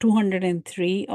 203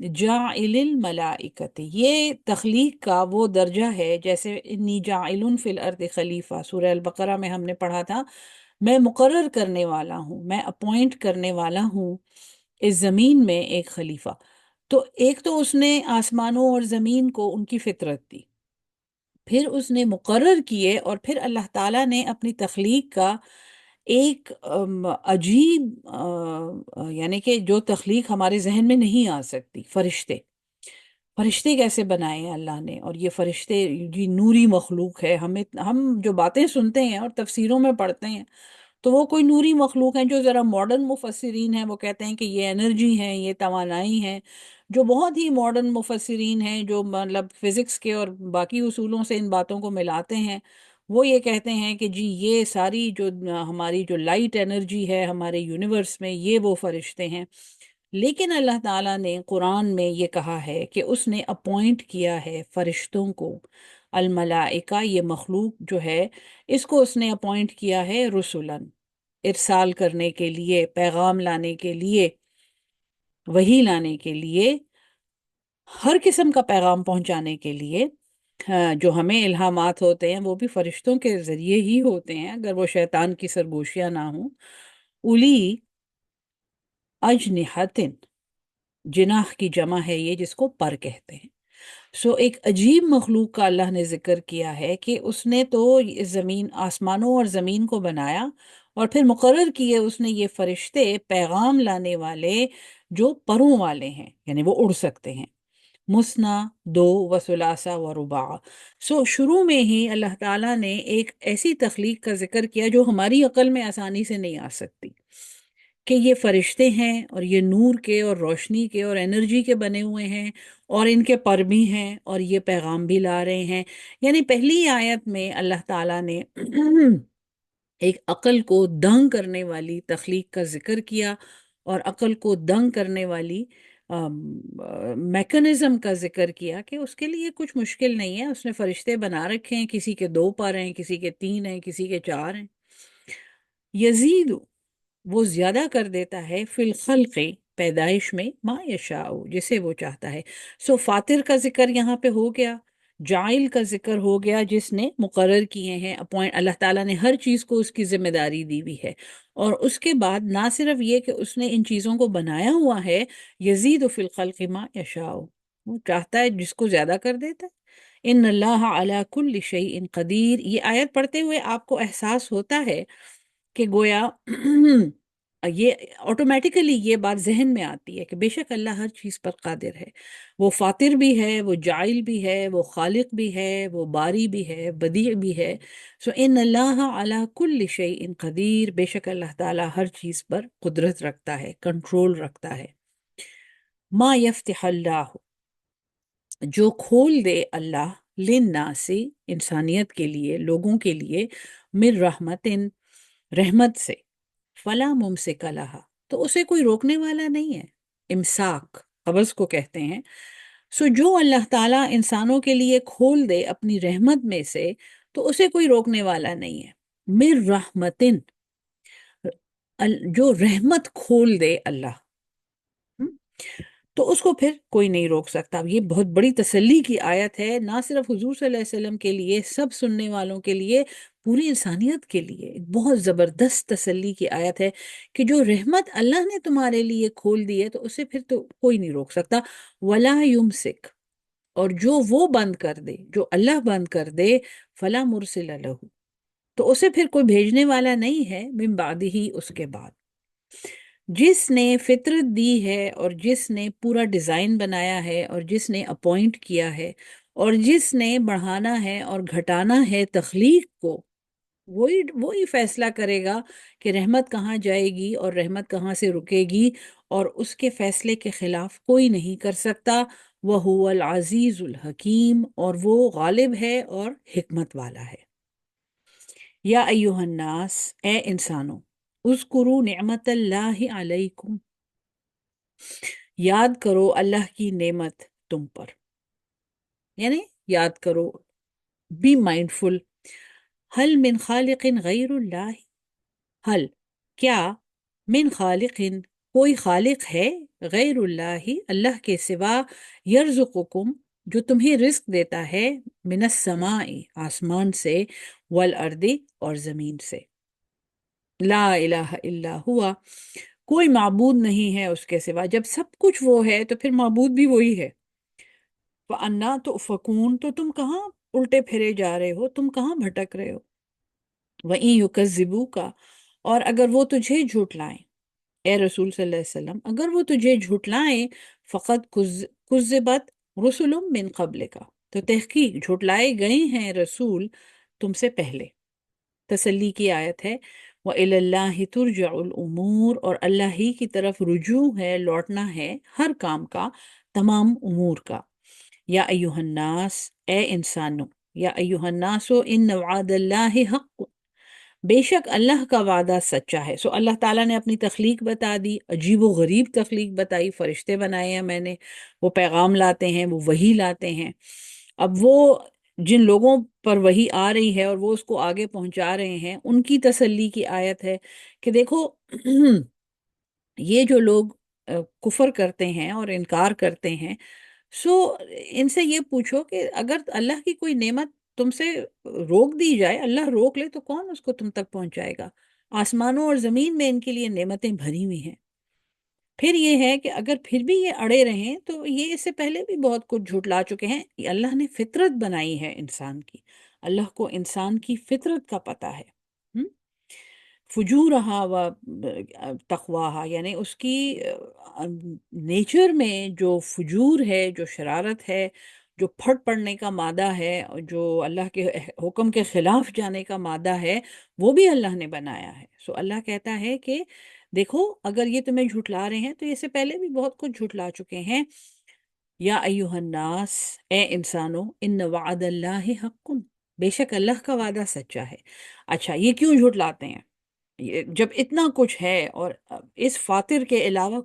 جاعل الملائکت، یہ تخلیق کا وہ درجہ ہے، جیسے انی جاعل فی الارض خلیفہ، سورہ البقرہ میں ہم نے پڑھا تھا، میں مقرر کرنے والا ہوں، میں اپوائنٹ کرنے والا ہوں اس زمین میں ایک خلیفہ۔ تو ایک تو اس نے آسمانوں اور زمین کو ان کی فطرت دی، پھر اس نے مقرر کیے، اور پھر اللہ تعالیٰ نے اپنی تخلیق کا ایک عجیب یعنی کہ جو تخلیق ہمارے ذہن میں نہیں آ سکتی، فرشتے، فرشتے کیسے بنائے ہیں اللہ نے، اور یہ فرشتے جی نوری مخلوق ہے، ہم جو باتیں سنتے ہیں اور تفسیروں میں پڑھتے ہیں تو وہ کوئی نوری مخلوق ہیں، جو ذرا ماڈرن مفسرین ہیں وہ کہتے ہیں کہ یہ انرجی ہیں، یہ توانائی ہیں، جو بہت ہی ماڈرن مفسرین ہیں جو مطلب فزکس کے اور باقی اصولوں سے ان باتوں کو ملاتے ہیں، وہ یہ کہتے ہیں کہ جی یہ ساری جو ہماری جو لائٹ انرجی ہے ہمارے یونیورس میں، یہ وہ فرشتے ہیں۔ لیکن اللہ تعالیٰ نے قرآن میں یہ کہا ہے کہ اس نے اپوائنٹ کیا ہے فرشتوں کو، الملائکہ، یہ مخلوق جو ہے اس کو اس نے اپوائنٹ کیا ہے رسولن، ارسال کرنے کے لیے، پیغام لانے کے لیے، وحی لانے کے لیے، ہر قسم کا پیغام پہنچانے کے لیے۔ ہاں، جو ہمیں الہامات ہوتے ہیں وہ بھی فرشتوں کے ذریعے ہی ہوتے ہیں، اگر وہ شیطان کی سرگوشیاں نہ ہوں۔ اولی اجنحتن، جناح کی جمع ہے یہ، جس کو پر کہتے ہیں۔ سو ایک عجیب مخلوق کا اللہ نے ذکر کیا ہے کہ اس نے تو زمین، آسمانوں اور زمین کو بنایا، اور پھر مقرر کیے اس نے یہ فرشتے پیغام لانے والے جو پروں والے ہیں، یعنی وہ اڑ سکتے ہیں، مثنا، دو، و ثلاثہ و رباع۔ سو شروع میں ہی اللہ تعالیٰ نے ایک ایسی تخلیق کا ذکر کیا جو ہماری عقل میں آسانی سے نہیں آ سکتی، کہ یہ فرشتے ہیں اور یہ نور کے اور روشنی کے اور انرجی کے بنے ہوئے ہیں، اور ان کے پر بھی ہیں، اور یہ پیغام بھی لا رہے ہیں۔ یعنی پہلی آیت میں اللہ تعالیٰ نے ایک عقل کو دنگ کرنے والی تخلیق کا ذکر کیا، اور عقل کو دنگ کرنے والی میکنزم کا ذکر کیا کہ اس کے لیے کچھ مشکل نہیں ہے، اس نے فرشتے بنا رکھے ہیں، کسی کے 2 پر ہیں، کسی کے 3 ہیں، کسی کے 4 ہیں۔ یزید، وہ زیادہ کر دیتا ہے، فی الخلق، پیدائش میں، ما یشاء، جسے وہ چاہتا ہے۔ سو فاطر کا ذکر یہاں پہ ہو گیا، جائل کا ذکر ہو گیا، جس نے مقرر کیے ہیں، اپوائنٹ، اللہ تعالیٰ نے ہر چیز کو اس کی ذمہ داری دی ہوئی ہے، اور اس کے بعد نہ صرف یہ کہ اس نے ان چیزوں کو بنایا ہوا ہے، یزید فی الخلق ما یشاء، وہ چاہتا ہے جس کو زیادہ کر دیتا ہے۔ ان اللہ علی کل شیء قدیر، یہ آیت پڑھتے ہوئے آپ کو احساس ہوتا ہے کہ گویا یہ آٹومیٹیکلی یہ بات ذہن میں آتی ہے کہ بے شک اللہ ہر چیز پر قادر ہے، وہ فاطر بھی ہے، وہ جائل بھی ہے، وہ خالق بھی ہے، وہ باری بھی ہے، بدیع بھی ہے۔ سو ان اللہ علی کل شیء قدیر، بے شک اللہ تعالیٰ ہر چیز پر قدرت رکھتا ہے، کنٹرول رکھتا ہے۔ ما یفتح اللہ، جو کھول دے اللہ، للناس، انسانیت کے لیے، لوگوں کے لیے، من رحمت، رحمت سے، فلا ممسک لہا، تو اسے کوئی روکنے والا نہیں ہے، امساک قبض کو کہتے ہیں۔ سو جو اللہ تعالیٰ انسانوں کے لیے کھول دے اپنی رحمت میں سے، تو اسے کوئی روکنے والا نہیں ہے۔ من رحمتن، جو رحمت کھول دے اللہ، تو اس کو پھر کوئی نہیں روک سکتا۔ یہ بہت بڑی تسلی کی آیت ہے، نہ صرف حضور صلی اللہ علیہ وسلم کے لیے، سب سننے والوں کے لیے، پوری انسانیت کے لیے ایک بہت زبردست تسلی کی آیت ہے کہ جو رحمت اللہ نے تمہارے لیے کھول دی ہے تو اسے پھر تو کوئی نہیں روک سکتا۔ ولا یمسک، اور جو وہ بند کر دے، جو اللہ بند کر دے، فلا مرسل لہ، تو اسے پھر کوئی بھیجنے والا نہیں ہے، من بعد ہی، اس کے بعد۔ جس نے فطرت دی ہے، اور جس نے پورا ڈیزائن بنایا ہے، اور جس نے اپوائنٹ کیا ہے، اور جس نے بڑھانا ہے اور گھٹانا ہے تخلیق کو، وہی فیصلہ کرے گا کہ رحمت کہاں جائے گی اور رحمت کہاں سے رکے گی، اور اس کے فیصلے کے خلاف کوئی نہیں کر سکتا۔ وَهُوَ الْعَزِيزُ الْحَكِيمُ، اور وہ غالب ہے اور حکمت والا ہے۔ یا ایہا الناس، اے انسانوں، اذکروا نعمت اللہ علیکم، یاد کرو اللہ کی نعمت تم پر، یعنی یاد کرو، بی مائنڈفل۔ حل من خالق غیر اللہ، حل، کیا، من خالق، کوئی خالق ہے غیر اللہ، اللہ کے سوا، یرزقکم، جو تمہیں رزق دیتا ہے، من السماء، آسمان سے، والارض، اور زمین سے، لا الہ الا ہوا، کوئی معبود نہیں ہے اس کے سوا۔ جب سب کچھ وہ ہے تو پھر معبود بھی وہی ہے۔ وَأَنَّا تُؤْفَكُونَ، تو تم کہاں الٹے پھرے جا رہے ہو، تم کہاں بھٹک رہے ہو؟ وَإِن يُكَذِّبُوكَ، اور اگر وہ تجھے جھٹلائیں، اے رسول صلی اللہ علیہ وسلم، اگر وہ تجھے جھٹلائیں، فقط کذبت رسل من قبلک، تو تحقیق جھٹلائے گئے ہیں رسول تم سے پہلے۔ تسلی کی آیت ہے، وَإِلَى اللَّهِ تُرْجَعُ الْأُمُورُ، اور اللہ ہی کی طرف رجوع ہے، لوٹنا ہے ہر کام کا، تمام امور کا۔ یا ایہا الناس، اے انسانوں، یا ایہا الناس ان وعد اللہ حق، بے شک اللہ کا وعدہ سچا ہے۔ سو اللہ تعالیٰ نے اپنی تخلیق بتا دی، عجیب و غریب تخلیق بتائی، فرشتے بنائے ہیں میں نے، وہ پیغام لاتے ہیں، وہ وحی لاتے ہیں۔ اب وہ جن لوگوں پر وحی آ رہی ہے اور وہ اس کو آگے پہنچا رہے ہیں، ان کی تسلی کی آیت ہے کہ دیکھو یہ جو لوگ کفر کرتے ہیں اور انکار کرتے ہیں، سو ان سے یہ پوچھو کہ اگر اللہ کی کوئی نعمت تم سے روک دی جائے، اللہ روک لے، تو کون اس کو تم تک پہنچائے گا؟ آسمانوں اور زمین میں ان کے لیے نعمتیں بھری ہوئی ہیں۔ پھر یہ ہے کہ اگر پھر بھی یہ اڑے رہیں تو یہ اس سے پہلے بھی بہت کچھ جھٹلا چکے ہیں۔ یہ اللہ نے فطرت بنائی ہے انسان کی، اللہ کو انسان کی فطرت کا پتہ ہے۔ فجورہا و تقواہا، یعنی اس کی نیچر میں جو فجور ہے، جو شرارت ہے، جو پھٹ پڑنے کا مادہ ہے، جو اللہ کے حکم کے خلاف جانے کا مادہ ہے، وہ بھی اللہ نے بنایا ہے۔ سو اللہ کہتا ہے کہ دیکھو اگر یہ تمہیں جھٹلا رہے ہیں تو اس سے پہلے بھی بہت کچھ جھٹلا چکے ہیں۔ یا ایہا الناس، اے انسانوں، ان وعد اللہ حق، بے شک اللہ کا وعدہ سچا ہے۔ اچھا، یہ کیوں جھٹلاتے ہیں؟ جب اتنا کچھ ہے اور اس فاتر کے علاوہ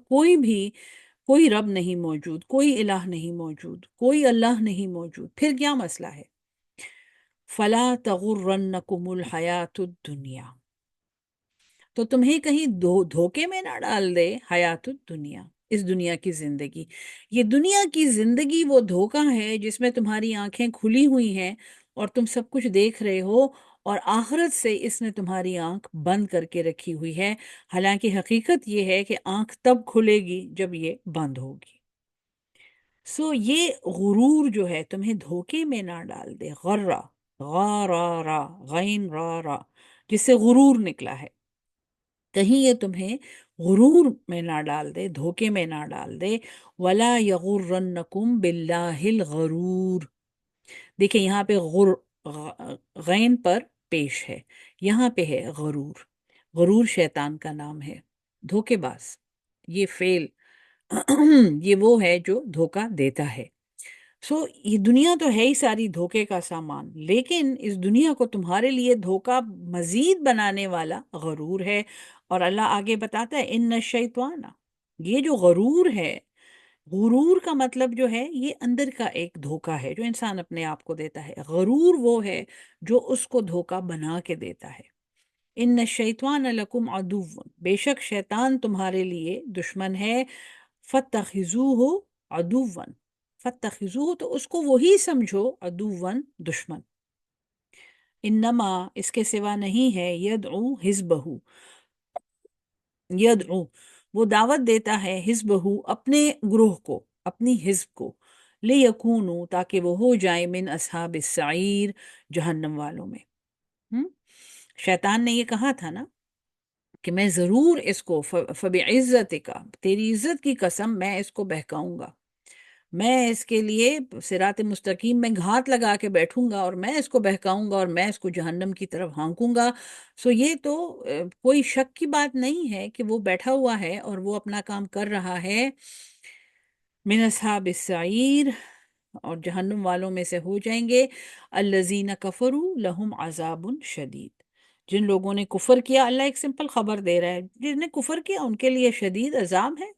کوئی رب نہیں موجود، کوئی الہ نہیں موجود، کوئی اللہ نہیں موجود، پھر کیا مسئلہ ہے؟ فلا تغرنکم الحیات الدنیا، تو تمہیں کہیں دھوکے میں نہ ڈال دے حیات الدنیا، اس دنیا کی زندگی۔ یہ دنیا کی زندگی وہ دھوکہ ہے جس میں تمہاری آنکھیں کھلی ہوئی ہیں اور تم سب کچھ دیکھ رہے ہو، اور آخرت سے اس نے تمہاری آنکھ بند کر کے رکھی ہوئی ہے، حالانکہ حقیقت یہ ہے کہ آنکھ تب کھلے گی جب یہ بند ہوگی۔ سو یہ غرور جو ہے تمہیں دھوکے میں نہ ڈال دے، غرہ، غارا، غین را را، جس سے غرور نکلا ہے، کہیں یہ تمہیں غرور میں نہ ڈال دے، دھوکے میں نہ ڈال دے۔ وَلَا يَغُرَّنَّكُمْ بِاللَّهِ الْغَرُورُ، دیکھیں یہاں پہ غین پر پیش ہے، یہاں پہ ہے غرور۔ غرور شیطان کا نام ہے، دھوکے باز، یہ فعل یہ وہ ہے جو دھوکہ دیتا ہے۔ سو یہ دنیا تو ہے ہی ساری دھوکے کا سامان، لیکن اس دنیا کو تمہارے لیے دھوکہ مزید بنانے والا غرور ہے۔ اور اللہ آگے بتاتا ہے ان الشیطان، یہ جو غرور ہے، غرور کا مطلب جو ہے یہ اندر کا ایک دھوکہ ہے جو انسان اپنے آپ کو دیتا ہے۔ غرور وہ ہے جو اس کو دھوکہ بنا کے دیتا ہے۔ ان الشیطان لکم عدو، بے شک شیطان تمہارے لیے دشمن ہے۔ فاتخذوہ عدوا، فاتخذوہ، تو اس کو وہی سمجھو، عدوا، دشمن۔ انما، اس کے سوا نہیں ہے، یدعو حزبہ، یدعو، وہ دعوت دیتا ہے، حزبہ، اپنے گروہ کو، اپنی حزب کو، لیکونوا، تاکہ وہ ہو جائیں، من اصحاب السعیر، جہنم والوں میں۔ ہم؟ شیطان نے یہ کہا تھا نا کہ میں ضرور اس کو فبعزتک، تیری عزت کی قسم، میں اس کو بہکاؤں گا، میں اس کے لیے صراط مستقیم میں گھات لگا کے بیٹھوں گا، اور میں اس کو بہکاؤں گا، اور میں اس کو جہنم کی طرف ہانکوں گا۔ سو یہ تو کوئی شک کی بات نہیں ہے کہ وہ بیٹھا ہوا ہے اور وہ اپنا کام کر رہا ہے، من اصحاب السعیر، اور جہنم والوں میں سے ہو جائیں گے۔ الذین کفروا لہم عذاب شدید، جن لوگوں نے کفر کیا، اللہ ایک سمپل خبر دے رہا ہے، جن نے کفر کیا ان کے لیے شدید عذاب ہے۔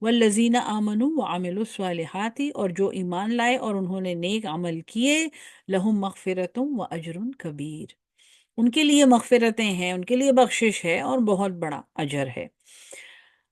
والذین آمنوا وعملوا الصالحات، اور جو ایمان لائے اور انہوں نے نیک عمل کیے، لہم مغفرۃ واجر کبیر، ان کے لیے مغفرتیں ہیں، ان کے لیے بخشش ہے اور بہت بڑا اجر ہے۔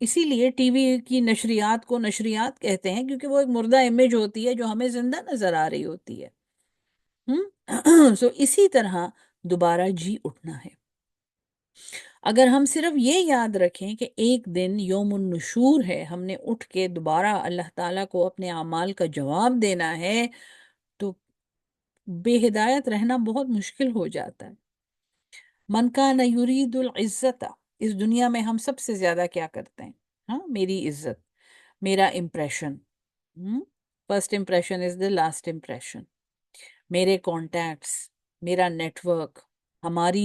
اسی لیے ٹی وی کی نشریات کو نشریات کہتے ہیں، کیونکہ وہ ایک مردہ امیج ہوتی ہے جو ہمیں زندہ نظر آ رہی ہوتی ہے۔ سو اسی طرح دوبارہ جی اٹھنا ہے۔ اگر ہم صرف یہ یاد رکھیں کہ ایک دن یوم النشور ہے، ہم نے اٹھ کے دوبارہ اللہ تعالیٰ کو اپنے اعمال کا جواب دینا ہے، تو بے ہدایت رہنا بہت مشکل ہو جاتا ہے۔ من کان یرید العزت، اس دنیا میں ہم سب سے زیادہ کیا کرتے ہیں؟ ہاں، میری عزت، میرا impression, first impression is the last impression, میرے کانٹیکٹس، میرا نیٹ ورک، ہمارا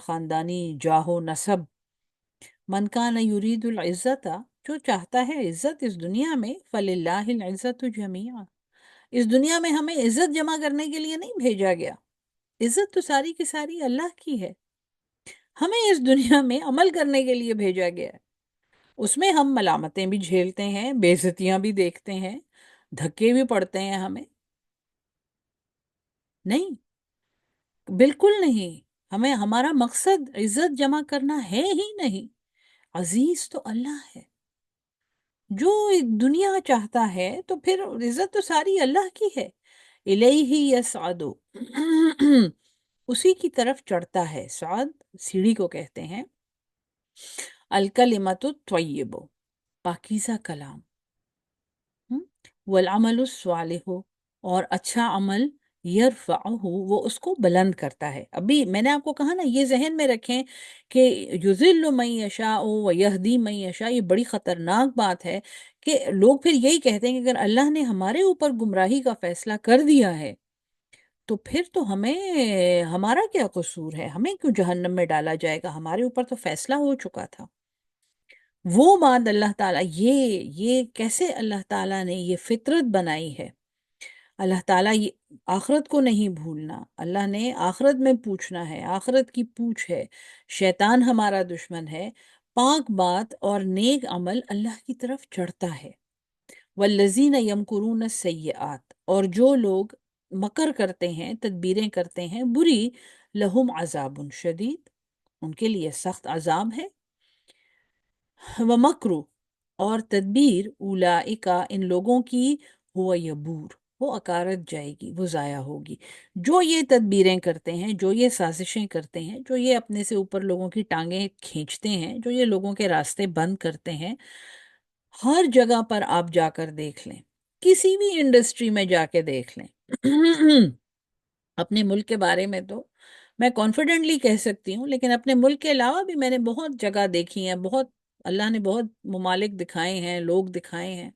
خاندانی جاہ و نسب۔ من کان یرید العزت، جو چاہتا ہے عزت اس دنیا میں، فللہ العزت جمیعا، اس دنیا میں ہمیں عزت جمع کرنے کے لیے نہیں بھیجا گیا، عزت تو ساری کی ساری اللہ کی ہے، ہمیں اس دنیا میں عمل کرنے کے لیے بھیجا گیا ہے۔ اس میں ہم ملامتیں بھی جھیلتے ہیں، بے عزتیاں بھی دیکھتے ہیں، دھکے بھی پڑتے ہیں ہمیں، نہیں، بالکل نہیں، ہمیں ہمارا مقصد عزت جمع کرنا ہے ہی نہیں، عزیز تو اللہ ہے، جو دنیا چاہتا ہے تو پھر عزت تو ساری اللہ کی ہے، الیہ یصعد، اسی کی طرف چڑھتا ہے، سعد سیڑھی کو کہتے ہیں، الکلمۃ الطیب، پاکیزہ کلام، والعمل الصالح، اور اچھا عمل، یرفعہ، وہ اس کو بلند کرتا ہے۔ ابھی میں نے آپ کو کہا نا، یہ ذہن میں رکھیں کہ یذل من یشاء ویہدی من یشاء، یہ بڑی خطرناک بات ہے کہ لوگ پھر یہی کہتے ہیں کہ اگر اللہ نے ہمارے اوپر گمراہی کا فیصلہ کر دیا ہے تو پھر تو ہمارا کیا قصور ہے، ہمیں کیوں جہنم میں ڈالا جائے گا، ہمارے اوپر تو فیصلہ ہو چکا تھا۔ وہ بات اللہ تعالیٰ، یہ کیسے اللہ تعالیٰ نے یہ فطرت بنائی ہے، اللہ تعالیٰ یہ آخرت کو نہیں بھولنا، اللہ نے آخرت میں پوچھنا ہے، آخرت کی پوچھ ہے، شیطان ہمارا دشمن ہے، پاک بات اور نیک عمل اللہ کی طرف چڑھتا ہے۔ والذین یمکرون السیئات، اور جو لوگ مکر کرتے ہیں، تدبیریں کرتے ہیں بری، لہم عذاب شدید، ان کے لیے سخت عذاب ہے، ومکرو، اور تدبیر، اولئکا، ان لوگوں کی، ہوا یبور، وہ اکارت جائے گی، وہ ضائع ہوگی۔ جو یہ تدبیریں کرتے ہیں، جو یہ سازشیں کرتے ہیں، جو یہ اپنے سے اوپر لوگوں کی ٹانگیں کھینچتے ہیں، جو یہ لوگوں کے راستے بند کرتے ہیں، ہر جگہ پر آپ جا کر دیکھ لیں، کسی بھی انڈسٹری میں جا کے دیکھ لیں، اپنے ملک کے بارے میں تو میں کانفیڈنٹلی کہہ سکتی ہوں، لیکن اپنے ملک کے علاوہ بھی میں نے بہت جگہ دیکھی ہیں، اللہ نے بہت ممالک دکھائے ہیں، لوگ دکھائے ہیں،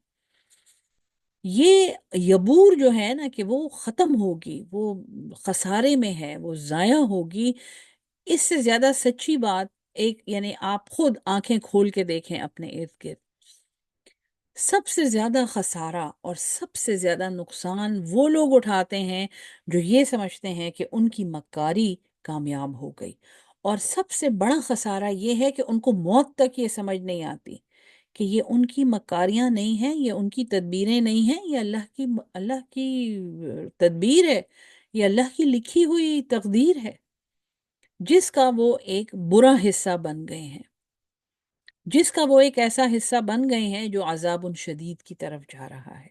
یہ یبور جو ہے نا کہ وہ ختم ہوگی، وہ خسارے میں ہے، وہ ضائع ہوگی، اس سے زیادہ سچی بات یعنی آپ خود آنکھیں کھول کے دیکھیں اپنے ارد گرد، سب سے زیادہ خسارہ اور سب سے زیادہ نقصان وہ لوگ اٹھاتے ہیں جو یہ سمجھتے ہیں کہ ان کی مکاری کامیاب ہو گئی، اور سب سے بڑا خسارہ یہ ہے کہ ان کو موت تک یہ سمجھ نہیں آتی کہ یہ ان کی مکاریاں نہیں ہیں، یہ ان کی تدبیریں نہیں ہیں، یہ اللہ کی تدبیر ہے، یہ اللہ کی لکھی ہوئی تقدیر ہے، جس کا وہ ایک برا حصہ بن گئے ہیں، جس کا وہ ایک ایسا حصہ بن گئے ہیں جو عذاب شدید کی طرف جا رہا ہے۔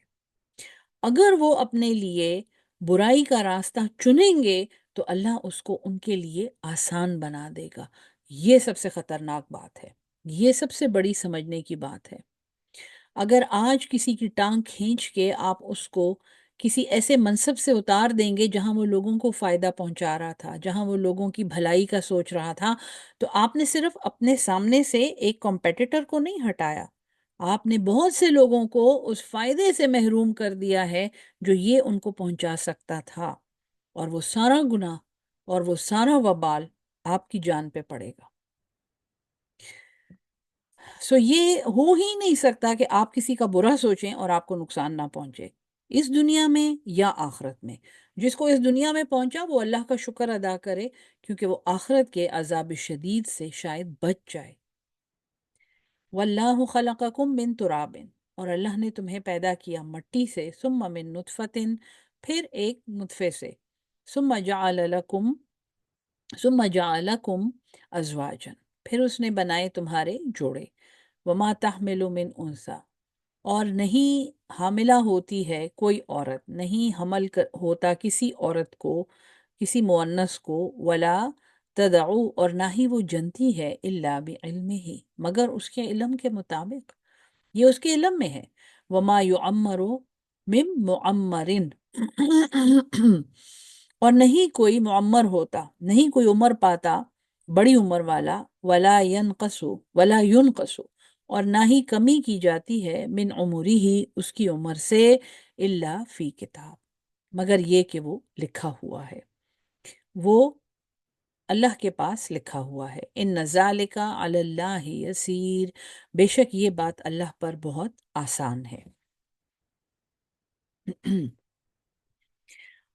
اگر وہ اپنے لیے برائی کا راستہ چنیں گے تو اللہ اس کو ان کے لیے آسان بنا دے گا، یہ سب سے خطرناک بات ہے، یہ سب سے بڑی سمجھنے کی بات ہے۔ اگر آج کسی کی ٹانگ کھینچ کے آپ اس کو کسی ایسے منصب سے اتار دیں گے جہاں وہ لوگوں کو فائدہ پہنچا رہا تھا، جہاں وہ لوگوں کی بھلائی کا سوچ رہا تھا، تو آپ نے صرف اپنے سامنے سے ایک کمپیٹیٹر کو نہیں ہٹایا، آپ نے بہت سے لوگوں کو اس فائدے سے محروم کر دیا ہے جو یہ ان کو پہنچا سکتا تھا، اور وہ سارا گناہ اور وہ سارا وبال آپ کی جان پہ پڑے گا۔ یہ ہو ہی نہیں سکتا کہ آپ کسی کا برا سوچیں اور آپ کو نقصان نہ پہنچے، اس دنیا میں یا آخرت میں۔ جس کو اس دنیا میں پہنچا وہ اللہ کا شکر ادا کرے، کیونکہ وہ آخرت کے عذاب شدید سے شاید بچ جائے۔ واللہ خلقکم من تراب، اور اللہ نے تمہیں پیدا کیا مٹی سے، ثم من نطفت، پھر ایک نطفے سے، ثم جعل لکم ازواجا، پھر اس نے بنائے تمہارے جوڑے، وما تحمل من انثی، اور نہیں حاملہ ہوتی ہے کوئی عورت، نہیں حمل ہوتا کسی عورت کو، کسی مؤنث کو، ولا تدعو، اور نہ ہی وہ جنتی ہے، الا بعلمہ، مگر اس کے علم کے مطابق، یہ اس کے علم میں ہے۔ وما یعمر من معمر، اور نہیں کوئی معمر ہوتا، نہیں کوئی عمر پاتا بڑی عمر والا، ولا ینقص، اور نہ ہی کمی کی جاتی ہے من عمری ہی، اس کی عمر سے، الا فی کتاب، مگر یہ کہ وہ لکھا ہوا ہے، وہ اللہ کے پاس لکھا ہوا ہے۔ ان ذالک علی اللہ یسیر، بے شک یہ بات اللہ پر بہت آسان ہے۔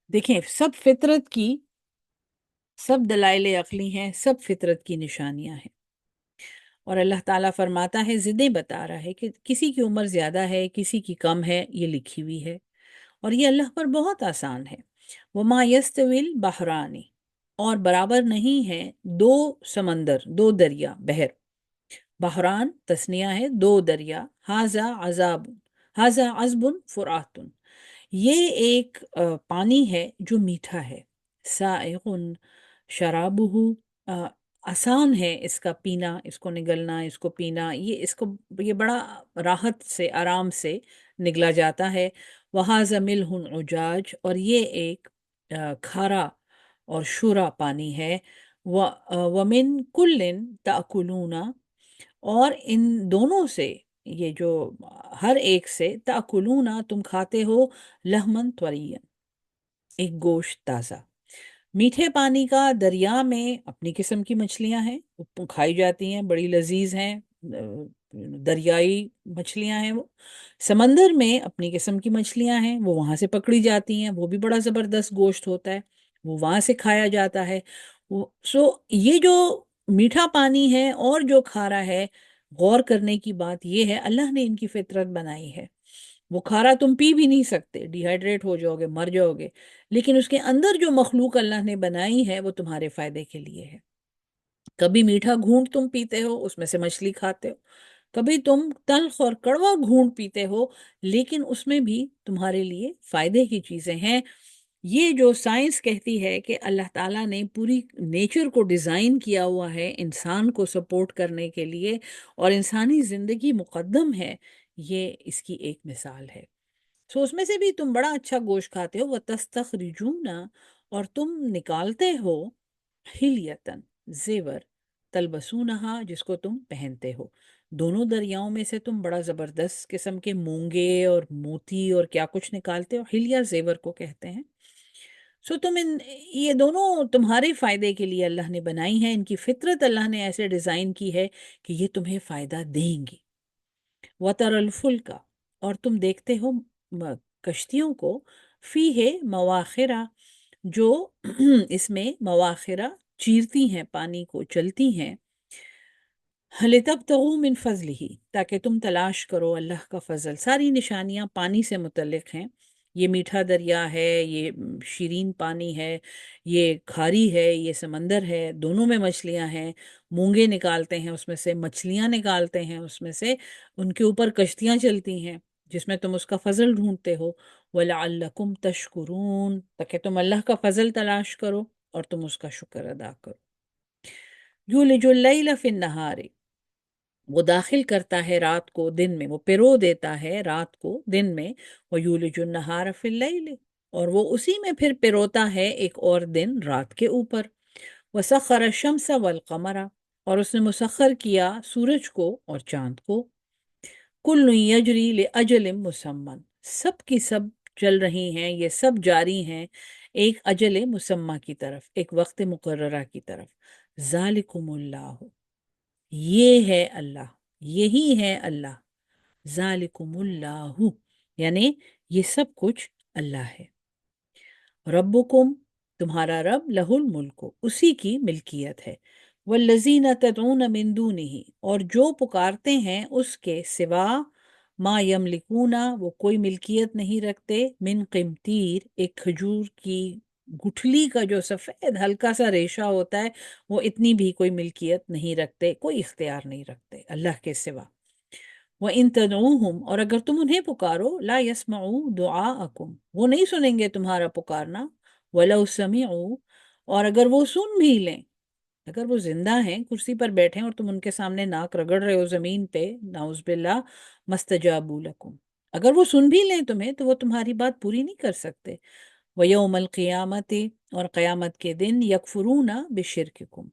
دیکھیں، سب فطرت کی، سب دلائل عقلی ہیں، سب فطرت کی نشانیاں ہیں، اور اللہ تعالیٰ فرماتا ہے، ضدیں بتا رہا ہے کہ کسی کی عمر زیادہ ہے، کسی کی کم ہے، یہ لکھی ہوئی ہے، اور یہ اللہ پر بہت آسان ہے۔ وما یستوی البحران، اور برابر نہیں ہے دو سمندر، دو دریا، بحر، بحران تسنیہ ہے، دو دریا، ہاذا عذب فرات، یہ ایک پانی ہے جو میٹھا ہے، سائغ شرابہ، آسان ہے اس کا پینا، اس کو نگلنا، اس کو پینا، یہ بڑا راحت سے، آرام سے نگلا جاتا ہے۔ وہذا ملح عجاج، اور یہ ایک کھارا اور شورا پانی ہے۔ ومن کل تأکلون، اور ان دونوں سے، یہ جو ہر ایک سے، تأکلون، تم کھاتے ہو، لحمن طریا، ایک گوشت تازہ۔ میٹھے پانی کا دریا میں اپنی قسم کی مچھلیاں ہیں، وہ کھائی جاتی ہیں، بڑی لذیذ ہیں، دریائی مچھلیاں ہیں وہ۔ سمندر میں اپنی قسم کی مچھلیاں ہیں، وہ وہاں سے پکڑی جاتی ہیں، وہ بھی بڑا زبردست گوشت ہوتا ہے، وہ وہاں سے کھایا جاتا ہے۔ سو یہ جو میٹھا پانی ہے اور جو کھارا ہے، غور کرنے کی بات یہ ہے، اللہ نے ان کی فطرت بنائی ہے۔ وہ کھارا تم پی بھی نہیں سکتے، ڈی ہائیڈریٹ ہو جاؤ گے، مر جاؤ گے، لیکن اس کے اندر جو مخلوق اللہ نے بنائی ہے وہ تمہارے فائدے کے لیے ہے۔ کبھی میٹھا گھونٹ تم پیتے ہو، اس میں سے مچھلی کھاتے ہو، کبھی تم تلخ اور کڑوا گھونٹ پیتے ہو، لیکن اس میں بھی تمہارے لیے فائدے کی چیزیں ہیں۔ یہ جو سائنس کہتی ہے کہ اللہ تعالیٰ نے پوری نیچر کو ڈیزائن کیا ہوا ہے انسان کو سپورٹ کرنے کے لیے، اور انسانی زندگی مقدم ہے، یہ اس کی ایک مثال ہے۔ سو اس میں سے بھی تم بڑا اچھا گوشت کھاتے ہو، وَتَسْتَخْرِجُونَ، اور تم نکالتے ہو، حِلْيَةً، زیور، تلبسونہا، جس کو تم پہنتے ہو۔ دونوں دریاؤں میں سے تم بڑا زبردست قسم کے مونگے اور موتی اور کیا کچھ نکالتے ہو، حلیہ زیور کو کہتے ہیں۔ سو یہ دونوں تمہارے فائدے کے لیے اللہ نے بنائی ہیں، ان کی فطرت اللہ نے ایسے ڈیزائن کی ہے کہ یہ تمہیں فائدہ دیں گی۔ وَتَرَ الْفُلْكَ، اور تم دیکھتے ہو کشتیوں کو، فیہ مواخرہ، جو اس میں مواخرہ چیرتی ہیں پانی کو، چلتی ہیں، لِتَبْتَغُوا مِنْ فَضْلِهِ، تاکہ تم تلاش کرو اللہ کا فضل۔ ساری نشانیاں پانی سے متعلق ہیں، یہ میٹھا دریا ہے، یہ شیرین پانی ہے، یہ کھاری ہے، یہ سمندر ہے، دونوں میں مچھلیاں ہیں، مونگے نکالتے ہیں اس میں سے، مچھلیاں نکالتے ہیں اس میں سے، ان کے اوپر کشتیاں چلتی ہیں جس میں تم اس کا فضل ڈھونڈتے ہو۔ وَلَعَلَّكُمْ تَشْكُرُونَ، تاکہ تم اللہ کا فضل تلاش کرو اور تم اس کا شکر ادا کرو۔ یولج اللیل فی النہار، وہ داخل کرتا ہے رات کو دن میں، وہ پرو دیتا ہے رات کو دن میں، وَیُولِجُ النَّہَارَ فِی اللَّیلِ، اور وہ اسی میں پھر پروتا ہے ایک اور دن رات کے اوپر۔ وَسَخَّرَ الشَّمْسَ وَالْقَمَرَ، اور اس نے مسخر کیا سورج کو اور چاند کو۔ کُلٌّ یجری لأجل مسمى، سب کی سب چل رہی ہیں، یہ سب جاری ہیں ایک اجل مسمى کی طرف، ایک وقت مقررہ کی طرف۔ ذالکم اللہ، یہ ہے اللہ، یہی ہے اللہ، ذالکم اللہ، یعنی یہ سب کچھ اللہ ہے۔ ربکم، تمہارا رب، لہ الملک، اسی کی ملکیت ہے، والذین تدعون من دونہ، اور جو پکارتے ہیں اس کے سوا، ما یملکون، وہ کوئی ملکیت نہیں رکھتے، من قمطیر، ایک کھجور کی گٹھلی کا جو سفید ہلکا سا ریشہ ہوتا ہے وہ اتنی بھی کوئی ملکیت نہیں رکھتے، کوئی اختیار نہیں رکھتے اللہ کے سوا۔ وَإِن تَدْعُوهُمْ، اور اگر تم انہیں پکارو، لا يَسْمَعُوا دُعَاءَكُمْ، وہ نہیں سنیں گے تمہارا پکارنا، وَلَوْ سَمِعُوا، اور اگر وہ سن بھی لیں، اگر وہ زندہ ہیں کرسی پر بیٹھے ہیں اور تم ان کے سامنے ناک رگڑ رہے ہو زمین پہ، نعوذ باللہ، مستجابوا لکم، اگر وہ سن بھی لیں تمہیں تو وہ تمہاری بات پوری نہیں کر سکتے۔ وَيَوْمَ الْقِيَامَةِ، اور قیامت کے دن، یکفرون بشرککم،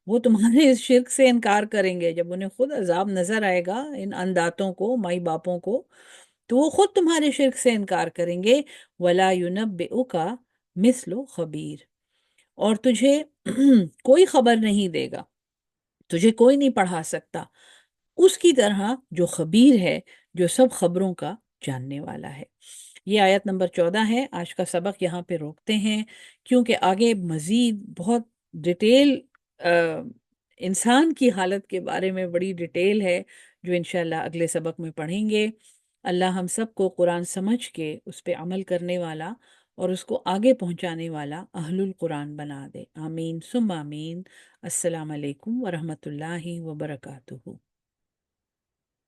وہ تمہارے اس شرک سے انکار کریں گے، جب انہیں خود عذاب نظر آئے گا ان انداتوں کو، مائی باپوں کو، تو وہ خود تمہارے شرک سے انکار کریں گے۔ وَلَا يُنَبِّئُكَ مِثْلُ خبیر، اور تجھے کوئی خبر نہیں دے گا، تجھے کوئی نہیں پڑھا سکتا اس کی طرح جو خبیر ہے، جو سب خبروں کا جاننے والا ہے۔ یہ آیت نمبر 14 ہے۔ آج کا سبق یہاں پہ روکتے ہیں، کیونکہ آگے مزید بہت ڈیٹیل انسان کی حالت کے بارے میں بڑی ڈیٹیل ہے جو انشاءاللہ اگلے سبق میں پڑھیں گے۔ اللہ ہم سب کو قرآن سمجھ کے اس پہ عمل کرنے والا اور اس کو آگے پہنچانے والا اہل القرآن بنا دے، آمین ثم آمین۔ السلام علیکم ورحمۃ اللہ وبرکاتہ۔